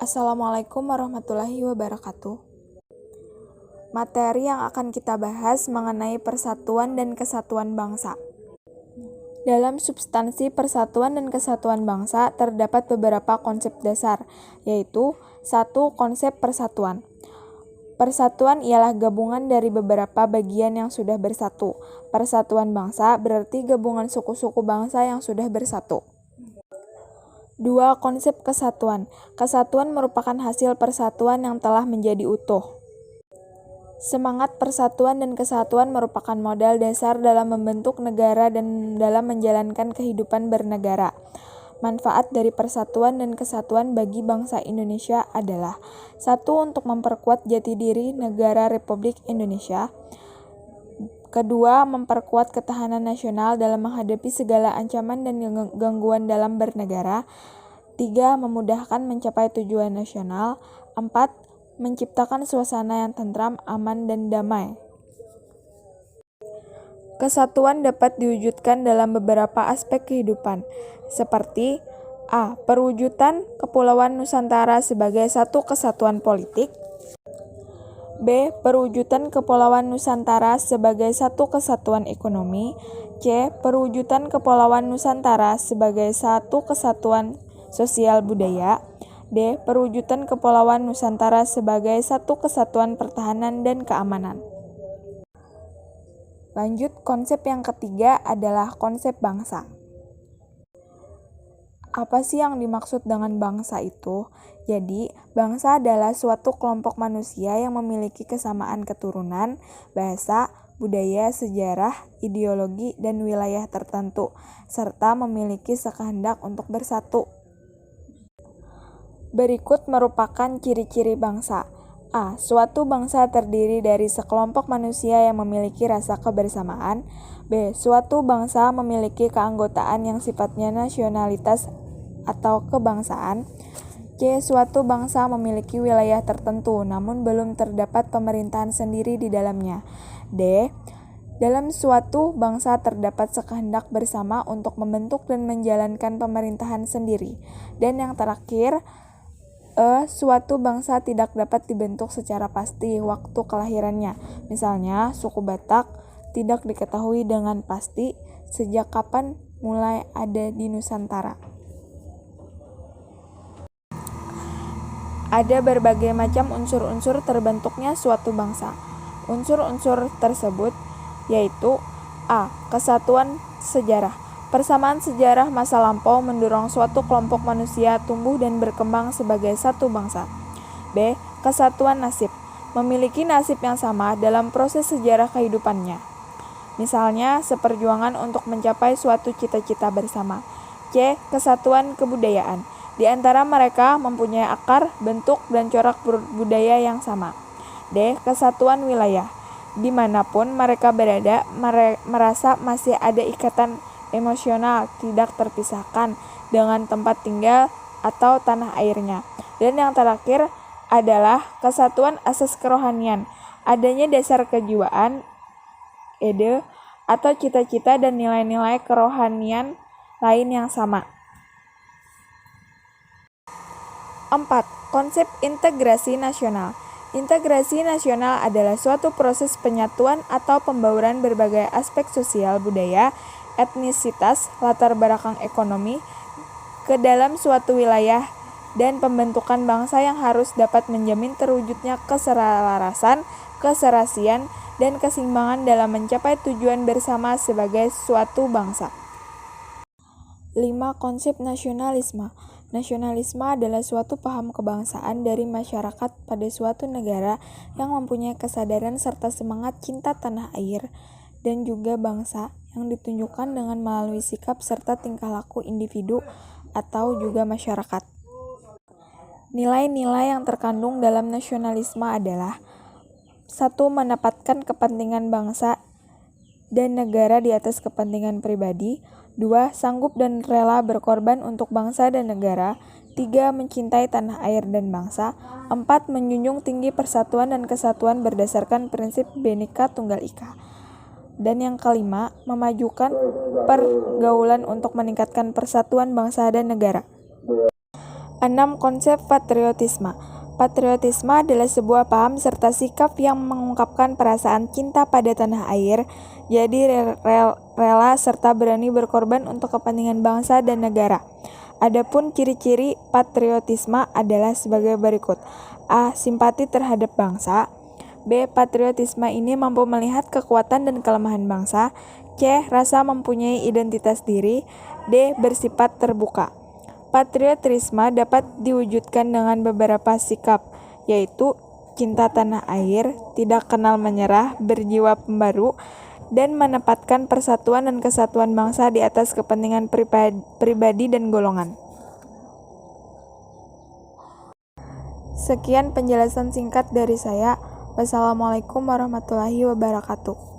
Assalamualaikum warahmatullahi wabarakatuh. Materi yang akan kita bahas mengenai persatuan dan kesatuan bangsa. Dalam substansi persatuan dan kesatuan bangsa terdapat beberapa konsep dasar, yaitu 1. Konsep persatuan. Persatuan ialah gabungan dari beberapa bagian yang sudah bersatu. Persatuan bangsa berarti gabungan suku-suku bangsa yang sudah bersatu. 2. Konsep kesatuan. Kesatuan merupakan hasil persatuan yang telah menjadi utuh. Semangat persatuan dan kesatuan merupakan modal dasar dalam membentuk negara dan dalam menjalankan kehidupan bernegara. Manfaat dari persatuan dan kesatuan bagi bangsa Indonesia adalah 1. Untuk memperkuat jati diri negara Republik Indonesia. 2. Memperkuat ketahanan nasional dalam menghadapi segala ancaman dan gangguan dalam bernegara. 3. Memudahkan mencapai tujuan nasional. 4. Menciptakan suasana yang tentram, aman, dan damai. Kesatuan dapat diwujudkan dalam beberapa aspek kehidupan, seperti A. Perwujudan Kepulauan Nusantara sebagai satu kesatuan politik. B. Perwujudan Kepulauan Nusantara sebagai satu kesatuan ekonomi. C. Perwujudan Kepulauan Nusantara sebagai satu kesatuan sosial budaya. D. Perwujudan Kepulauan Nusantara sebagai satu kesatuan pertahanan dan keamanan. Lanjut, konsep yang ketiga adalah konsep bangsa. Apa sih yang dimaksud dengan bangsa itu? Jadi, bangsa adalah suatu kelompok manusia yang memiliki kesamaan keturunan, bahasa, budaya, sejarah, ideologi, dan wilayah tertentu, serta memiliki kehendak untuk bersatu. Berikut merupakan ciri-ciri bangsa. A. Suatu bangsa terdiri dari sekelompok manusia yang memiliki rasa kebersamaan. B. Suatu bangsa memiliki keanggotaan yang sifatnya nasionalitas atau kebangsaan. C. Suatu bangsa memiliki wilayah tertentu, namun belum terdapat pemerintahan sendiri di dalamnya. D. Dalam suatu bangsa terdapat sekehendak bersama untuk membentuk dan menjalankan pemerintahan sendiri. Dan yang terakhir, E. Suatu bangsa tidak dapat dibentuk secara pasti waktu kelahirannya. Misalnya, suku Batak tidak diketahui dengan pasti sejak kapan mulai ada di Nusantara. Ada berbagai macam unsur-unsur terbentuknya suatu bangsa. Unsur-unsur tersebut yaitu A. Kesatuan sejarah. Persamaan sejarah masa lampau mendorong suatu kelompok manusia tumbuh dan berkembang sebagai satu bangsa. B. Kesatuan nasib. Memiliki nasib yang sama dalam proses sejarah kehidupannya. Misalnya, seperjuangan untuk mencapai suatu cita-cita bersama. C. Kesatuan kebudayaan. Di antara mereka mempunyai akar, bentuk, dan corak budaya yang sama. D. Kesatuan wilayah. Dimanapun mereka berada, merasa masih ada ikatan emosional tidak terpisahkan dengan tempat tinggal atau tanah airnya. Dan yang terakhir adalah kesatuan asas kerohanian. Adanya dasar kejiwaan, ide, atau cita-cita dan nilai-nilai kerohanian lain yang sama. 4. Konsep integrasi nasional. Integrasi nasional adalah suatu proses penyatuan atau pembauran berbagai aspek sosial, budaya, etnisitas, latar belakang ekonomi ke dalam suatu wilayah dan pembentukan bangsa yang harus dapat menjamin terwujudnya keselarasan, keserasian, dan keseimbangan dalam mencapai tujuan bersama sebagai suatu bangsa. 5. Konsep nasionalisme. Nasionalisme adalah suatu paham kebangsaan dari masyarakat pada suatu negara yang mempunyai kesadaran serta semangat cinta tanah air dan juga bangsa yang ditunjukkan dengan melalui sikap serta tingkah laku individu atau juga masyarakat. Nilai-nilai yang terkandung dalam nasionalisme adalah 1. Menempatkan kepentingan bangsa dan negara di atas kepentingan pribadi. 2. Sanggup dan rela berkorban untuk bangsa dan negara. 3. Mencintai tanah air dan bangsa. 4. Menjunjung tinggi persatuan dan kesatuan berdasarkan prinsip Bhinneka Tunggal Ika. Dan yang kelima, memajukan pergaulan untuk meningkatkan persatuan bangsa dan negara. 6. Konsep patriotisme. Patriotisme adalah sebuah paham serta sikap yang mengungkapkan perasaan cinta pada tanah air, jadi rela serta berani berkorban untuk kepentingan bangsa dan negara. Adapun ciri-ciri patriotisme adalah sebagai berikut. A. Simpati terhadap bangsa. B. Patriotisme ini mampu melihat kekuatan dan kelemahan bangsa. C. Rasa mempunyai identitas diri. D. Bersifat terbuka. Patriotisme dapat diwujudkan dengan beberapa sikap, yaitu cinta tanah air, tidak kenal menyerah, berjiwa pembaru, dan menempatkan persatuan dan kesatuan bangsa di atas kepentingan pribadi dan golongan. Sekian penjelasan singkat dari saya. Wassalamualaikum warahmatullahi wabarakatuh.